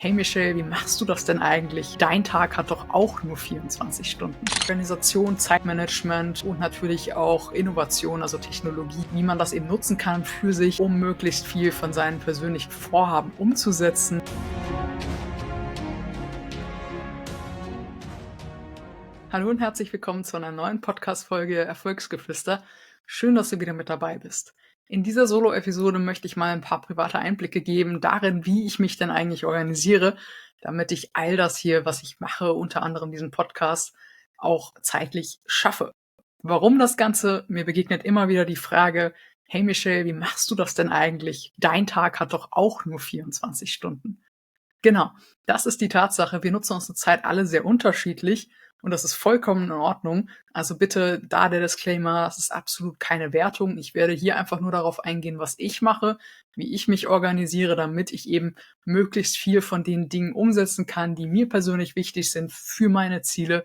Hey Michelle, wie machst du das denn eigentlich? Dein Tag hat doch auch nur 24 Stunden. Organisation, Zeitmanagement und natürlich auch Innovation, also Technologie, wie man das eben nutzen kann für sich, um möglichst viel von seinen persönlichen Vorhaben umzusetzen. Hallo und herzlich willkommen zu einer neuen Podcast-Folge Erfolgsgeflüster. Schön, dass du wieder mit dabei bist. In dieser Solo-Episode möchte ich mal ein paar private Einblicke geben darin, wie ich mich denn eigentlich organisiere, damit ich all das hier, was ich mache, unter anderem diesen Podcast, auch zeitlich schaffe. Warum das Ganze? Mir begegnet immer wieder die Frage, hey Michelle, wie machst du das denn eigentlich? Dein Tag hat doch auch nur 24 Stunden. Genau, das ist die Tatsache. Wir nutzen unsere Zeit alle sehr unterschiedlich und das ist vollkommen in Ordnung. Also bitte da der Disclaimer, es ist absolut keine Wertung. Ich werde hier einfach nur darauf eingehen, was ich mache, wie ich mich organisiere, damit ich eben möglichst viel von den Dingen umsetzen kann, die mir persönlich wichtig sind für meine Ziele.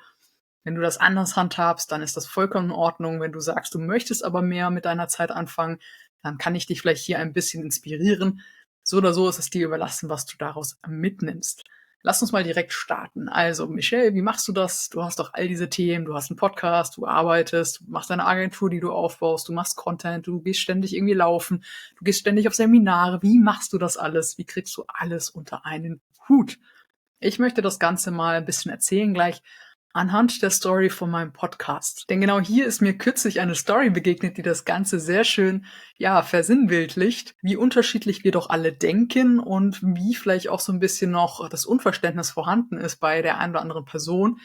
Wenn du das anders handhabst, dann ist das vollkommen in Ordnung. Wenn du sagst, du möchtest aber mehr mit deiner Zeit anfangen, dann kann ich dich vielleicht hier ein bisschen inspirieren. So oder so ist es dir überlassen, was du daraus mitnimmst. Lass uns mal direkt starten. Also, Michelle, wie machst du das? Du hast doch all diese Themen, du hast einen Podcast, du arbeitest, du machst eine Agentur, die du aufbaust, du machst Content, du gehst ständig irgendwie laufen, du gehst ständig auf Seminare. Wie machst du das alles? Wie kriegst du alles unter einen Hut? Ich möchte das Ganze mal ein bisschen erzählen gleich anhand der Story von meinem Podcast. Denn genau hier ist mir kürzlich eine Story begegnet, die das Ganze sehr schön, ja, versinnbildlicht, wie unterschiedlich wir doch alle denken und wie vielleicht auch so ein bisschen noch das Unverständnis vorhanden ist bei der einen oder anderen Person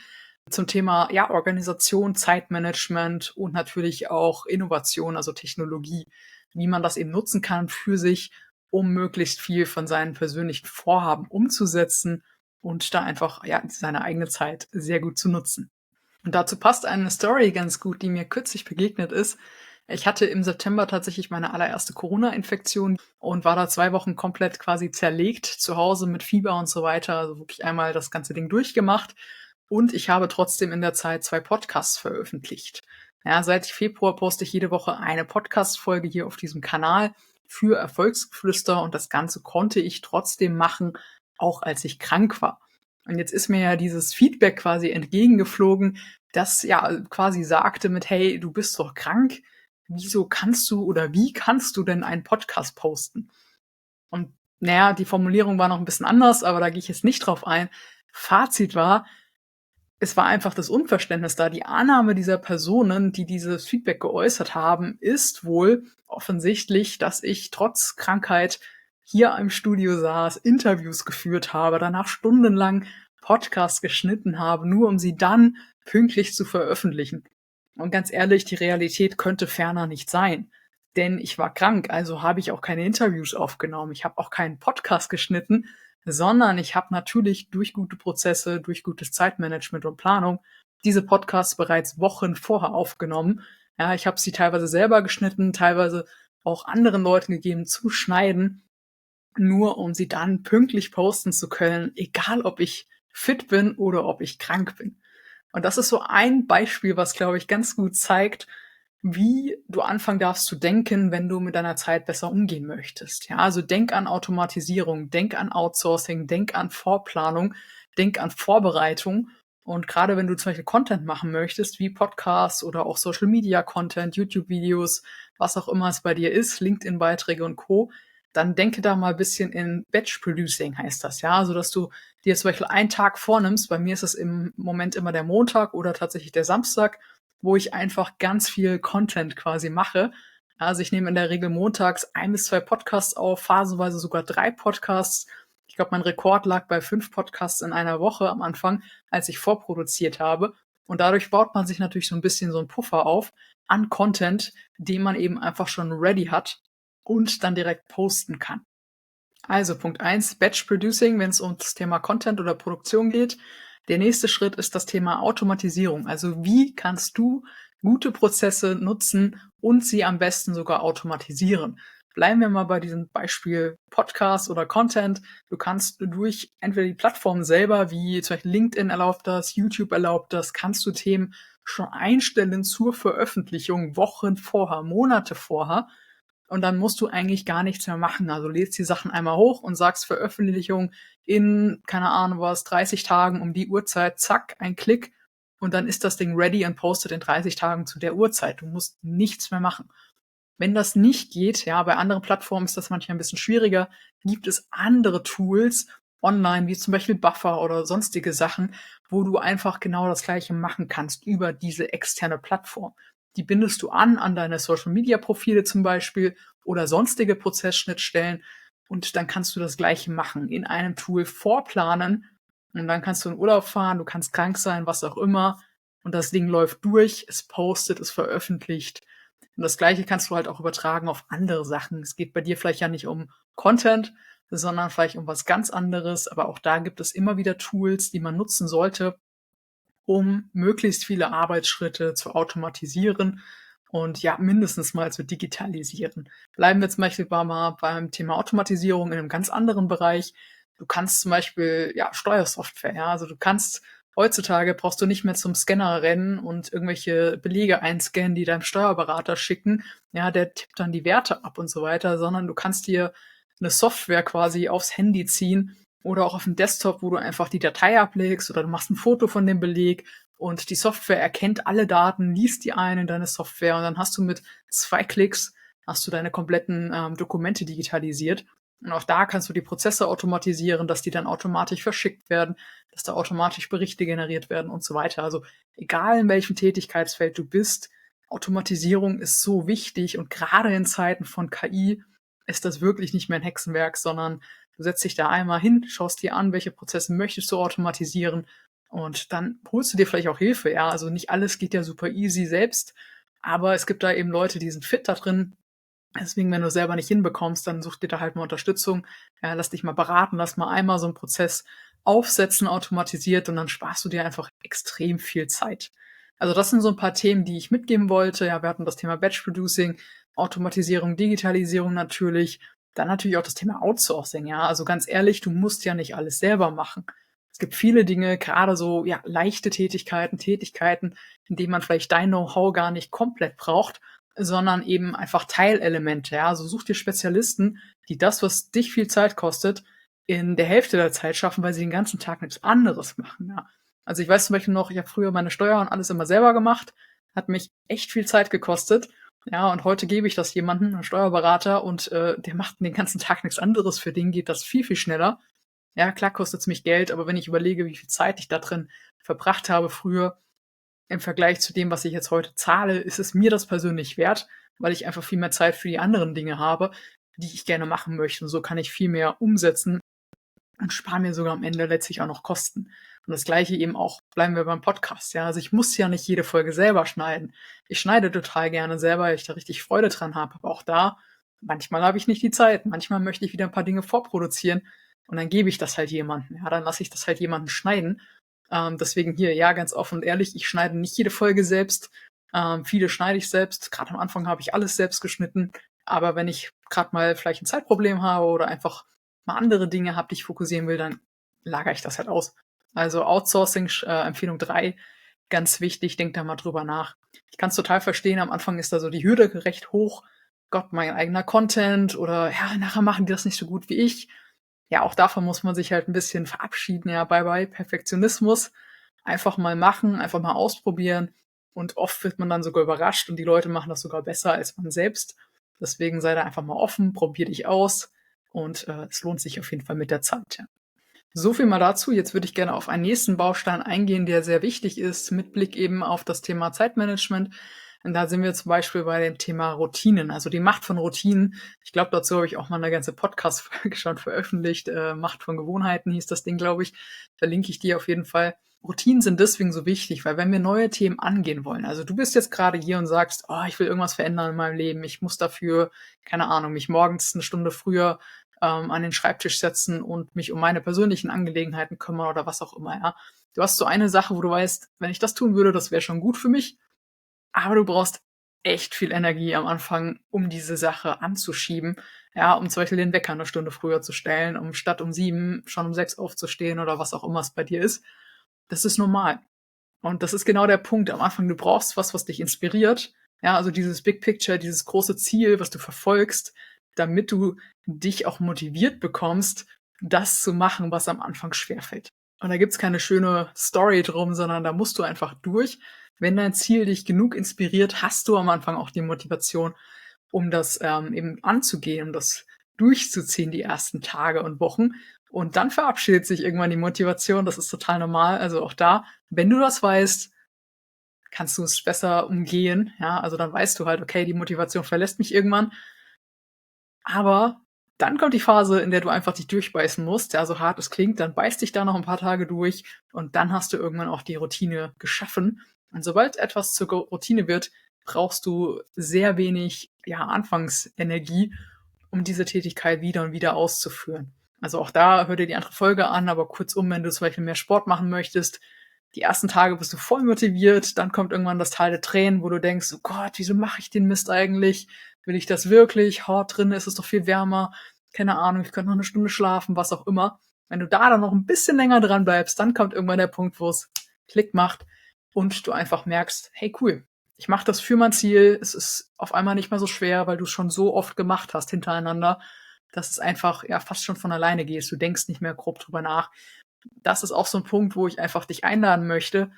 zum Thema, ja, Organisation, Zeitmanagement und natürlich auch Innovation, also Technologie, wie man das eben nutzen kann für sich, um möglichst viel von seinen persönlichen Vorhaben umzusetzen und da einfach, ja, seine eigene Zeit sehr gut zu nutzen. Und dazu passt eine Story ganz gut, die mir kürzlich begegnet ist. Ich hatte im September tatsächlich meine allererste Corona-Infektion und war da 2 Wochen komplett quasi zerlegt zu Hause mit Fieber und so weiter, also wirklich einmal das ganze Ding durchgemacht. Und ich habe trotzdem in der Zeit 2 Podcasts veröffentlicht. Ja, seit Februar poste ich jede Woche eine Podcast-Folge hier auf diesem Kanal für Erfolgsgeflüster und das Ganze konnte ich trotzdem machen, auch als ich krank war. Und jetzt ist mir ja dieses Feedback quasi entgegengeflogen, das ja quasi sagte mit, hey, du bist doch krank. Wieso kannst du oder wie kannst du denn einen Podcast posten? Und naja, die Formulierung war noch ein bisschen anders, aber da gehe ich jetzt nicht drauf ein. Fazit war, es war einfach das Unverständnis da. Die Annahme dieser Personen, die dieses Feedback geäußert haben, ist wohl offensichtlich, dass ich trotz Krankheit hier im Studio saß, Interviews geführt habe, danach stundenlang Podcasts geschnitten habe, nur um sie dann pünktlich zu veröffentlichen. Und ganz ehrlich, die Realität könnte ferner nicht sein. Denn ich war krank, also habe ich auch keine Interviews aufgenommen. Ich habe auch keinen Podcast geschnitten, sondern ich habe natürlich durch gute Prozesse, durch gutes Zeitmanagement und Planung diese Podcasts bereits Wochen vorher aufgenommen. Ja, ich habe sie teilweise selber geschnitten, teilweise auch anderen Leuten gegeben zu schneiden, nur um sie dann pünktlich posten zu können, egal ob ich fit bin oder ob ich krank bin. Und das ist so ein Beispiel, was, glaube ich, ganz gut zeigt, wie du anfangen darfst zu denken, wenn du mit deiner Zeit besser umgehen möchtest. Ja, also denk an Automatisierung, denk an Outsourcing, denk an Vorplanung, denk an Vorbereitung. Und gerade wenn du zum Beispiel Content machen möchtest, wie Podcasts oder auch Social Media Content, YouTube-Videos, was auch immer es bei dir ist, LinkedIn-Beiträge und Co., dann denke da mal ein bisschen in Batch Producing heißt das, ja, also dass du dir zum Beispiel einen Tag vornimmst. Bei mir ist es im Moment immer der Montag oder tatsächlich der Samstag, wo ich einfach ganz viel Content quasi mache. Also ich nehme in der Regel montags 1 bis 2 Podcasts auf, phasenweise sogar 3 Podcasts. Ich glaube, mein Rekord lag bei 5 Podcasts in einer Woche am Anfang, als ich vorproduziert habe. Und dadurch baut man sich natürlich so ein bisschen so einen Puffer auf an Content, den man eben einfach schon ready hat und dann direkt posten kann. Also Punkt 1, Batch Producing, wenn es um das Thema Content oder Produktion geht. Der nächste Schritt ist das Thema Automatisierung. Also wie kannst du gute Prozesse nutzen und sie am besten sogar automatisieren? Bleiben wir mal bei diesem Beispiel Podcast oder Content. Du kannst durch entweder die Plattform selber, wie zum Beispiel LinkedIn erlaubt das, YouTube erlaubt das, kannst du Themen schon einstellen zur Veröffentlichung Wochen vorher, Monate vorher und dann musst du eigentlich gar nichts mehr machen. Also lädst die Sachen einmal hoch und sagst Veröffentlichung in, keine Ahnung was, 30 Tagen um die Uhrzeit, zack, ein Klick und dann ist das Ding ready und postet in 30 Tagen zu der Uhrzeit. Du musst nichts mehr machen. Wenn das nicht geht, ja, bei anderen Plattformen ist das manchmal ein bisschen schwieriger, gibt es andere Tools online, wie zum Beispiel Buffer oder sonstige Sachen, wo du einfach genau das Gleiche machen kannst über diese externe Plattform. Die bindest du an deine Social-Media-Profile zum Beispiel oder sonstige Prozessschnittstellen und dann kannst du das Gleiche machen, in einem Tool vorplanen und dann kannst du in Urlaub fahren, du kannst krank sein, was auch immer und das Ding läuft durch, es postet, es veröffentlicht und das Gleiche kannst du halt auch übertragen auf andere Sachen. Es geht bei dir vielleicht ja nicht um Content, sondern vielleicht um was ganz anderes. Aber auch da gibt es immer wieder Tools, die man nutzen sollte, um möglichst viele Arbeitsschritte zu automatisieren und ja, mindestens mal zu digitalisieren. Bleiben wir zum Beispiel mal beim Thema Automatisierung in einem ganz anderen Bereich. Du kannst zum Beispiel, ja, Steuersoftware, ja, also du kannst heutzutage brauchst du nicht mehr zum Scanner rennen und irgendwelche Belege einscannen, die deinem Steuerberater schicken. Ja, der tippt dann die Werte ab und so weiter, sondern du kannst dir eine Software quasi aufs Handy ziehen oder auch auf dem Desktop, wo du einfach die Datei ablegst oder du machst ein Foto von dem Beleg und die Software erkennt alle Daten, liest die ein in deine Software und dann hast du mit 2 Klicks hast du deine kompletten Dokumente digitalisiert. Und auch da kannst du die Prozesse automatisieren, dass die dann automatisch verschickt werden, dass da automatisch Berichte generiert werden und so weiter. Also egal in welchem Tätigkeitsfeld du bist, Automatisierung ist so wichtig und gerade in Zeiten von KI ist das wirklich nicht mehr ein Hexenwerk, sondern du setzt dich da einmal hin, schaust dir an, welche Prozesse möchtest du automatisieren und dann holst du dir vielleicht auch Hilfe. Ja, also nicht alles geht ja super easy selbst, aber es gibt da eben Leute, die sind fit da drin. Deswegen, wenn du selber nicht hinbekommst, dann such dir da halt mal Unterstützung. Ja, lass dich mal beraten, lass mal einmal so einen Prozess aufsetzen, automatisiert und dann sparst du dir einfach extrem viel Zeit. Also das sind so ein paar Themen, die ich mitgeben wollte. Ja, wir hatten das Thema Batch Producing, Automatisierung, Digitalisierung natürlich. Dann natürlich auch das Thema Outsourcing, ja. Also ganz ehrlich, du musst ja nicht alles selber machen. Es gibt viele Dinge, gerade so, ja, leichte Tätigkeiten, in denen man vielleicht dein Know-how gar nicht komplett braucht, sondern eben einfach Teilelemente, ja. Also such dir Spezialisten, die das, was dich viel Zeit kostet, in der Hälfte der Zeit schaffen, weil sie den ganzen Tag nichts anderes machen, ja. Also ich weiß zum Beispiel noch, ich habe früher meine Steuer und alles immer selber gemacht, hat mich echt viel Zeit gekostet. Ja, und heute gebe ich das jemandem, einem Steuerberater, und der macht den ganzen Tag nichts anderes. Für den geht das viel, viel schneller. Ja, klar kostet es mich Geld, aber wenn ich überlege, wie viel Zeit ich da drin verbracht habe früher, im Vergleich zu dem, was ich jetzt heute zahle, ist es mir das persönlich wert, weil ich einfach viel mehr Zeit für die anderen Dinge habe, die ich gerne machen möchte. Und so kann ich viel mehr umsetzen und spare mir sogar am Ende letztlich auch noch Kosten. Und das Gleiche eben auch, bleiben wir beim Podcast, ja. Also ich muss ja nicht jede Folge selber schneiden. Ich schneide total gerne selber, weil ich da richtig Freude dran habe. Aber auch da, manchmal habe ich nicht die Zeit. Manchmal möchte ich wieder ein paar Dinge vorproduzieren und dann gebe ich das halt jemandem. Ja, dann lasse ich das halt jemanden schneiden. Deswegen hier, ja, ganz offen und ehrlich, ich schneide nicht jede Folge selbst. Viele schneide ich selbst. Gerade am Anfang habe ich alles selbst geschnitten. Aber wenn ich gerade mal vielleicht ein Zeitproblem habe oder einfach mal andere Dinge habe, die ich fokussieren will, dann lagere ich das halt aus. Also Outsourcing, Empfehlung 3, ganz wichtig, denk da mal drüber nach. Ich kann es total verstehen, am Anfang ist da so die Hürde recht hoch. Gott, mein eigener Content oder ja, nachher machen die das nicht so gut wie ich. Ja, auch davon muss man sich halt ein bisschen verabschieden, ja, bye Perfektionismus. Einfach mal machen, einfach mal ausprobieren und oft wird man dann sogar überrascht und die Leute machen das sogar besser als man selbst. Deswegen sei da einfach mal offen, probier dich aus und es lohnt sich auf jeden Fall mit der Zeit, ja. So viel mal dazu. Jetzt würde ich gerne auf einen nächsten Baustein eingehen, der sehr wichtig ist, mit Blick eben auf das Thema Zeitmanagement. Und da sind wir zum Beispiel bei dem Thema Routinen, also die Macht von Routinen. Ich glaube, dazu habe ich auch mal eine ganze Podcast-Folge schon veröffentlicht. Macht von Gewohnheiten hieß das Ding, glaube ich. Verlinke ich dir auf jeden Fall. Routinen sind deswegen so wichtig, weil wenn wir neue Themen angehen wollen, also du bist jetzt gerade hier und sagst, oh, ich will irgendwas verändern in meinem Leben, ich muss dafür, keine Ahnung, mich morgens eine Stunde früher an den Schreibtisch setzen und mich um meine persönlichen Angelegenheiten kümmern oder was auch immer, ja. Du hast so eine Sache, wo du weißt, wenn ich das tun würde, das wäre schon gut für mich, aber du brauchst echt viel Energie am Anfang, um diese Sache anzuschieben. Ja, um zum Beispiel den Wecker eine Stunde früher zu stellen, um statt um 7 schon um 6 aufzustehen oder was auch immer es bei dir ist. Das ist normal. Und das ist genau der Punkt am Anfang. Du brauchst was, was dich inspiriert. Ja, also dieses Big Picture, dieses große Ziel, was du verfolgst, damit du dich auch motiviert bekommst, das zu machen, was am Anfang schwerfällt. Und da gibt's keine schöne Story drum, sondern da musst du einfach durch. Wenn dein Ziel dich genug inspiriert, hast du am Anfang auch die Motivation, um das, eben anzugehen, um das durchzuziehen die ersten Tage und Wochen. Und dann verabschiedet sich irgendwann die Motivation. Das ist total normal. Also auch da, wenn du das weißt, kannst du es besser umgehen. Ja, also dann weißt du halt, okay, die Motivation verlässt mich irgendwann. Aber dann kommt die Phase, in der du einfach dich durchbeißen musst. Ja, so hart es klingt, dann beißt dich da noch ein paar Tage durch und dann hast du irgendwann auch die Routine geschaffen. Und sobald etwas zur Routine wird, brauchst du sehr wenig, ja, Anfangsenergie, um diese Tätigkeit wieder und wieder auszuführen. Also auch da hör dir die andere Folge an, aber kurzum, wenn du zum Beispiel mehr Sport machen möchtest, die ersten Tage bist du voll motiviert, dann kommt irgendwann das Tal der Tränen, wo du denkst: „Oh Gott, wieso mache ich den Mist eigentlich? Will ich das wirklich? Drin ist es doch viel wärmer. Keine Ahnung, ich könnte noch 'ne Stunde schlafen“, was auch immer. Wenn du da dann noch 'n bisschen länger dran bleibst, dann kommt irgendwann der Punkt, wo's Klick macht und du einfach merkst: „Hey, cool, ich mache das für mein Ziel.“ Es ist auf einmal nicht mehr so schwer, weil du's schon so oft gemacht hast hintereinander, dass es einfach, ja, fast schon von alleine geht. Du denkst nicht mehr grob drüber nach. Das ist auch so 'n Punkt, wo ich einfach dich einladen möchte.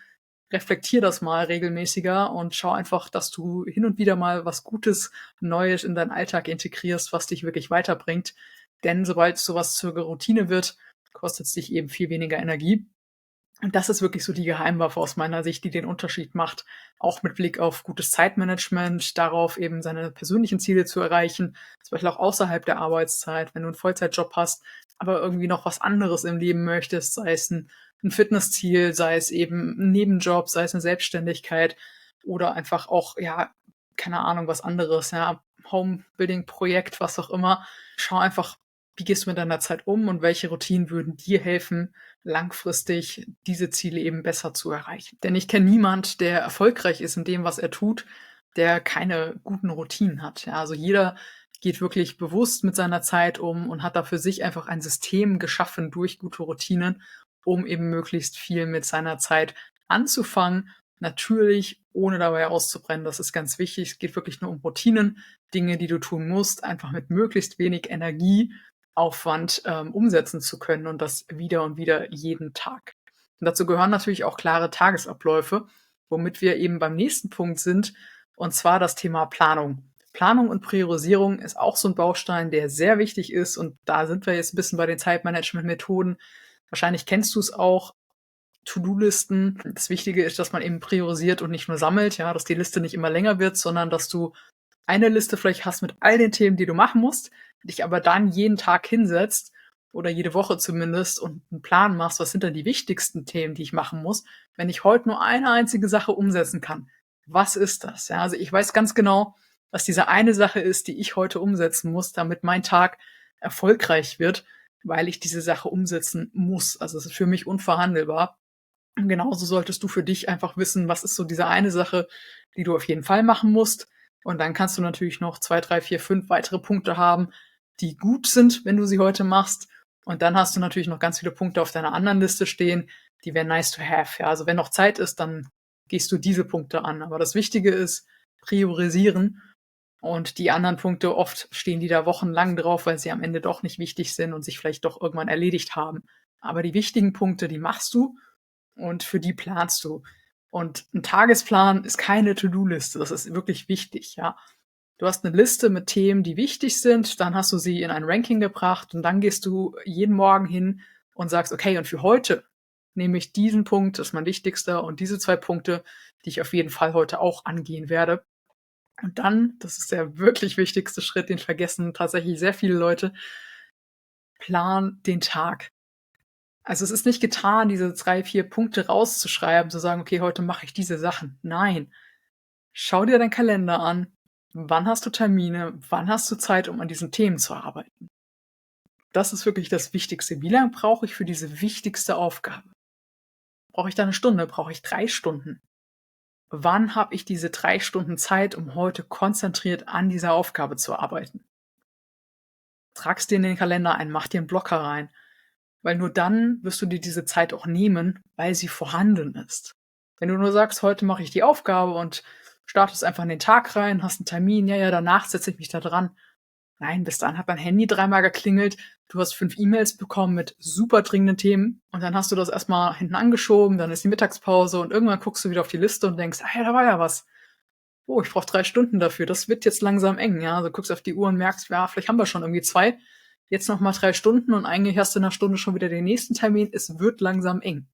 Reflektier das mal regelmäßiger und schau einfach, dass du hin und wieder mal was Gutes, Neues in deinen Alltag integrierst, was dich wirklich weiterbringt. Denn sobald so was zur Routine wird, kostet's dich eben viel weniger Energie. Und das ist wirklich so die Geheimwaffe aus meiner Sicht, die den Unterschied macht, auch mit Blick auf gutes Zeitmanagement, darauf eben seine persönlichen Ziele zu erreichen, zum Beispiel auch außerhalb der Arbeitszeit, wenn du einen Vollzeitjob hast, aber irgendwie noch was anderes im Leben möchtest, sei es ein Fitnessziel, sei es eben 'n Nebenjob, sei es eine Selbstständigkeit oder einfach auch, ja, keine Ahnung, was anderes, ja, Homebuilding-Projekt, was auch immer. Schau einfach, wie gehst du mit deiner Zeit um und welche Routinen würden dir helfen, langfristig diese Ziele eben besser zu erreichen. Denn ich kenne niemand, der erfolgreich ist in dem, was er tut, der keine guten Routinen hat. Ja, also jeder geht wirklich bewusst mit seiner Zeit um und hat da für sich einfach ein System geschaffen durch gute Routinen, um eben möglichst viel mit seiner Zeit anzufangen. Natürlich, ohne dabei auszubrennen. Das ist ganz wichtig. Es geht wirklich nur um Routinen, Dinge, die du tun musst, einfach mit möglichst wenig Energieaufwand umsetzen zu können und das wieder und wieder jeden Tag. Und dazu gehören natürlich auch klare Tagesabläufe, womit wir eben beim nächsten Punkt sind, und zwar das Thema Planung. Planung und Priorisierung ist auch so ein Baustein, der sehr wichtig ist, und da sind wir jetzt ein bisschen bei den Zeitmanagement-Methoden. Wahrscheinlich kennst du es auch, To-do-Listen. Das Wichtige ist, dass man eben priorisiert und nicht nur sammelt, ja, dass die Liste nicht immer länger wird, sondern dass du eine Liste vielleicht hast mit all den Themen, die du machen musst, dich aber dann jeden Tag hinsetzt oder jede Woche zumindest und einen Plan machst, was sind denn die wichtigsten Themen, die ich machen muss, wenn ich heute nur eine einzige Sache umsetzen kann. Was ist das? Ja, also ich weiß ganz genau, was diese eine Sache ist, die ich heute umsetzen muss, damit mein Tag erfolgreich wird, weil ich diese Sache umsetzen muss. Also es ist für mich unverhandelbar. Und genauso solltest du für dich einfach wissen, was ist so diese eine Sache, die du auf jeden Fall machen musst. Und dann kannst du natürlich noch 2, 3, 4, 5 weitere Punkte haben, die gut sind, wenn du sie heute machst. Und dann hast du natürlich noch ganz viele Punkte auf deiner anderen Liste stehen, die wären nice to have. Ja, also wenn noch Zeit ist, dann gehst du diese Punkte an. Aber das Wichtige ist priorisieren, und die anderen Punkte, oft stehen die da wochenlang drauf, weil sie am Ende doch nicht wichtig sind und sich vielleicht doch irgendwann erledigt haben. Aber die wichtigen Punkte, die machst du und für die planst du. Und ein Tagesplan ist keine To-do-Liste. Das ist wirklich wichtig, ja. Du hast eine Liste mit Themen, die wichtig sind, dann hast du sie in ein Ranking gebracht und dann gehst du jeden Morgen hin und sagst: „Okay, und für heute nehme ich diesen Punkt, das ist mein wichtigster, und diese 2 Punkte, die ich auf jeden Fall heute auch angehen werde.“ Und dann, das ist der wirklich wichtigste Schritt, den vergessen tatsächlich sehr viele Leute, plan den Tag. Also, es ist nicht getan, diese 3, 4 Punkte rauszuschreiben, zu sagen: „Okay, heute mache ich diese Sachen.“ Nein, schau dir deinen Kalender an. Wann hast du Termine? Wann hast du Zeit, um an diesen Themen zu arbeiten? Das ist wirklich das Wichtigste. Wie lange brauche ich für diese wichtigste Aufgabe? Brauche ich da 'ne Stunde? Brauche ich 3 Stunden? Wann habe ich diese 3 Stunden Zeit, um heute konzentriert an dieser Aufgabe zu arbeiten? Trag's dir in den Kalender ein, mach dir 'n Blocker rein, weil nur dann wirst du dir diese Zeit auch nehmen, weil sie vorhanden ist. Wenn du nur sagst: „Heute mache ich die Aufgabe und startest einfach in den Tag rein, hast einen Termin, ja, danach setze ich mich da dran. Nein, bis dahin hat dein Handy dreimal geklingelt, du hast 5 E-Mails bekommen mit super dringenden Themen und dann hast du das erstmal hinten angeschoben, dann ist die Mittagspause und irgendwann guckst du wieder auf die Liste und denkst: „Ah ja, da war ja was. Oh, ich brauche 3 Stunden dafür. Das wird jetzt langsam eng“, ja? Also, guckst auf die Uhr und merkst: „Ja, vielleicht haben wir schon irgendwie 2. Jetzt noch mal 3 Stunden und eigentlich hast du in 'ner Stunde schon wieder den nächsten Termin. Es wird langsam eng.“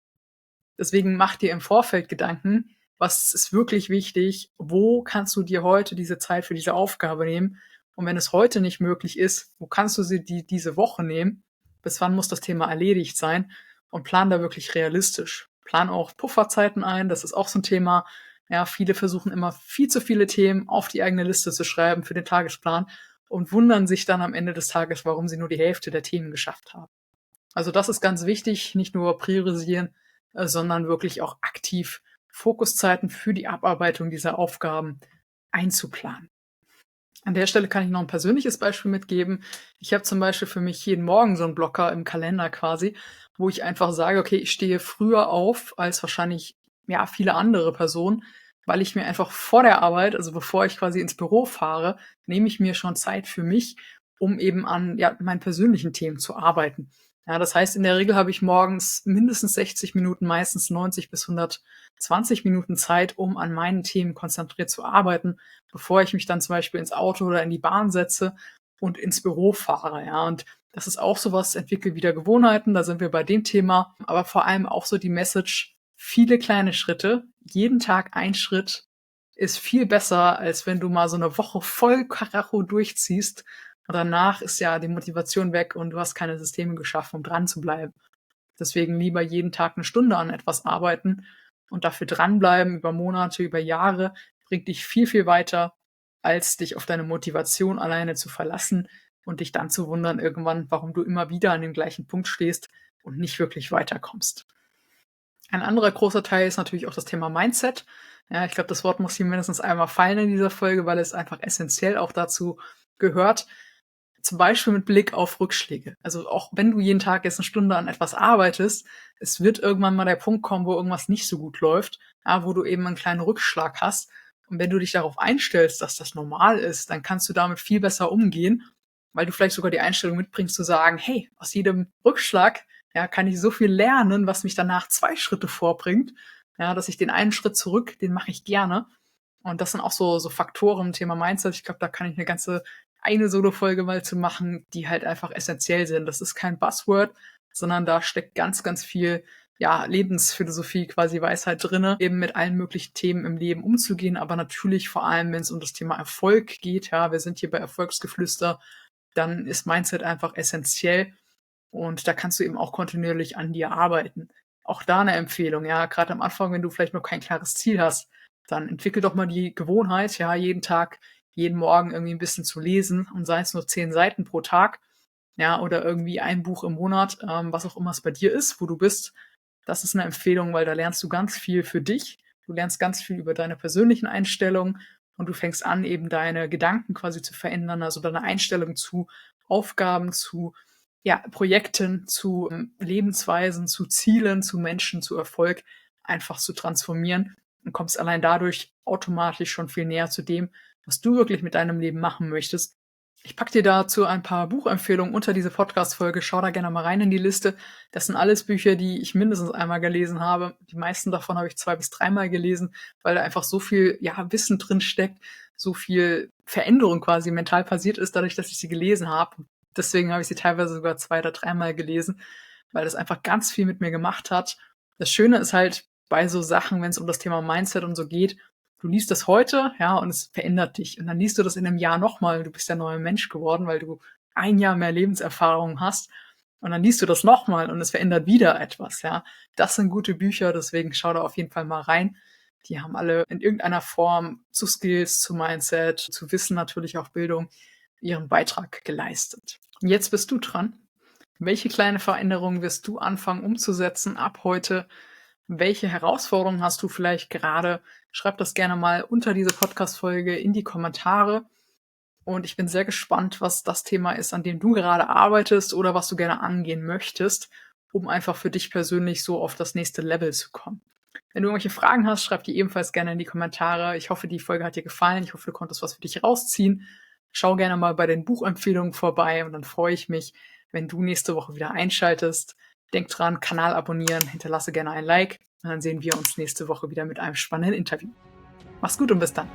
Deswegen mach dir im Vorfeld Gedanken, was ist wirklich wichtig? Wo kannst du dir heute diese Zeit für diese Aufgabe nehmen? Und wenn es heute nicht möglich ist, wo kannst du sie diese Woche nehmen? Bis wann muss das Thema erledigt sein? Und plan da wirklich realistisch. Plan auch Pufferzeiten ein, das ist auch so ein Thema. Ja, viele versuchen immer viel zu viele Themen auf die eigene Liste zu schreiben für den Tagesplan und wundern sich dann am Ende des Tages, warum sie nur die Hälfte der Themen geschafft haben. Also das ist ganz wichtig, nicht nur priorisieren, sondern wirklich auch aktiv Fokuszeiten für die Abarbeitung dieser Aufgaben einzuplanen. An der Stelle kann ich noch ein persönliches Beispiel mitgeben. Ich habe zum Beispiel für mich jeden Morgen so einen Blocker im Kalender quasi, wo ich einfach sage: „Okay, ich stehe früher auf als wahrscheinlich, ja, viele andere Personen“, weil ich mir einfach vor der Arbeit, also bevor ich quasi ins Büro fahre, nehme ich mir schon Zeit für mich, um eben an, ja, meinen persönlichen Themen zu arbeiten. Ja, das heißt, in der Regel habe ich morgens mindestens 60 Minuten, meistens 90 bis 120 Minuten Zeit, um an meinen Themen konzentriert zu arbeiten, bevor ich mich dann zum Beispiel ins Auto oder in die Bahn setze und ins Büro fahre, ja. Und das ist auch so was, entwickle wieder Gewohnheiten, da sind wir bei dem Thema, aber vor allem auch so die Message, viele kleine Schritte, jeden Tag ein Schritt ist viel besser, als wenn du mal so eine Woche voll Karacho durchziehst und danach ist ja die Motivation weg und du hast keine Systeme geschaffen, um dran zu bleiben. Deswegen lieber jeden Tag eine Stunde an etwas arbeiten und dafür dranbleiben über Monate, über Jahre, bringt dich viel, viel weiter, als dich auf deine Motivation alleine zu verlassen und dich dann zu wundern irgendwann, warum du immer wieder an dem gleichen Punkt stehst und nicht wirklich weiterkommst. Ein anderer großer Teil ist natürlich auch das Thema Mindset. Ja, ich glaube, das Wort muss hier mindestens einmal fallen in dieser Folge, weil es einfach essentiell auch dazu gehört, zum Beispiel mit Blick auf Rückschläge. Also auch wenn du jeden Tag jetzt 'ne Stunde an etwas arbeitest, es wird irgendwann mal der Punkt kommen, wo irgendwas nicht so gut läuft, ja, wo du eben 'n kleinen Rückschlag hast. Und wenn du dich darauf einstellst, dass das normal ist, dann kannst du damit viel besser umgehen, weil du vielleicht sogar die Einstellung mitbringst zu sagen: „Hey, aus jedem Rückschlag, ja, kann ich so viel lernen, was mich danach 2 Schritte vorbringt. Ja, dass ich den einen Schritt zurück, den mache ich gerne.“ Und das sind auch so Faktoren, Thema Mindset. Ich glaube, da kann ich eine Solo-Folge mal zu machen, die halt einfach essentiell sind. Das ist kein Buzzword, sondern da steckt ganz, ganz viel, ja, Lebensphilosophie, quasi Weisheit drinne, eben mit allen möglichen Themen im Leben umzugehen, aber natürlich vor allem, wenn es um das Thema Erfolg geht, ja, wir sind hier bei Erfolgsgeflüster, dann ist Mindset einfach essentiell und da kannst du eben auch kontinuierlich an dir arbeiten. Auch da eine Empfehlung, ja, gerade am Anfang, wenn du vielleicht noch kein klares Ziel hast, dann entwickel doch mal die Gewohnheit, ja, jeden Tag, jeden Morgen irgendwie ein bisschen zu lesen und sei es nur 10 Seiten pro Tag, ja, oder irgendwie ein Buch im Monat, was auch immer es bei dir ist, wo du bist. Das ist eine Empfehlung, weil da lernst du ganz viel für dich. Du lernst ganz viel über deine persönlichen Einstellungen und du fängst an, eben deine Gedanken quasi zu verändern, also deine Einstellung zu Aufgaben, zu, ja, Projekten, zu, Lebensweisen, zu Zielen, zu Menschen, zu Erfolg einfach zu transformieren und kommst allein dadurch automatisch schon viel näher zu dem, was du wirklich mit deinem Leben machen möchtest. Ich packe dir dazu ein paar Buchempfehlungen unter diese Podcast-Folge. Schau da gerne mal rein in die Liste. Das sind alles Bücher, die ich mindestens einmal gelesen habe. Die meisten davon habe ich 2 bis dreimal gelesen, weil da einfach so viel, ja, Wissen drin steckt, so viel Veränderung quasi mental passiert ist, dadurch, dass ich sie gelesen habe. Deswegen habe ich sie teilweise sogar 2 oder dreimal gelesen, weil das einfach ganz viel mit mir gemacht hat. Das Schöne ist halt bei so Sachen, wenn es um das Thema Mindset und so geht, du liest das heute, ja, und es verändert dich. Und dann liest du das in einem Jahr nochmal. Du bist ja neuer Mensch geworden, weil du ein Jahr mehr Lebenserfahrung hast. Und dann liest du das nochmal und es verändert wieder etwas, ja. Das sind gute Bücher, deswegen schau da auf jeden Fall mal rein. Die haben alle in irgendeiner Form zu Skills, zu Mindset, zu Wissen, natürlich auch Bildung, ihren Beitrag geleistet. Jetzt bist du dran. Welche kleine Veränderungen wirst du anfangen umzusetzen ab heute? Welche Herausforderungen hast du vielleicht gerade? Schreib das gerne mal unter diese Podcast-Folge in die Kommentare. Und ich bin sehr gespannt, was das Thema ist, an dem du gerade arbeitest oder was du gerne angehen möchtest, um einfach für dich persönlich so auf das nächste Level zu kommen. Wenn du irgendwelche Fragen hast, schreib die ebenfalls gerne in die Kommentare. Ich hoffe, die Folge hat dir gefallen. Ich hoffe, du konntest was für dich rausziehen. Schau gerne mal bei den Buchempfehlungen vorbei und dann freue ich mich, wenn du nächste Woche wieder einschaltest. Denk dran, Kanal abonnieren, hinterlasse gerne ein Like und dann sehen wir uns nächste Woche wieder mit einem spannenden Interview. Mach's gut und bis dann.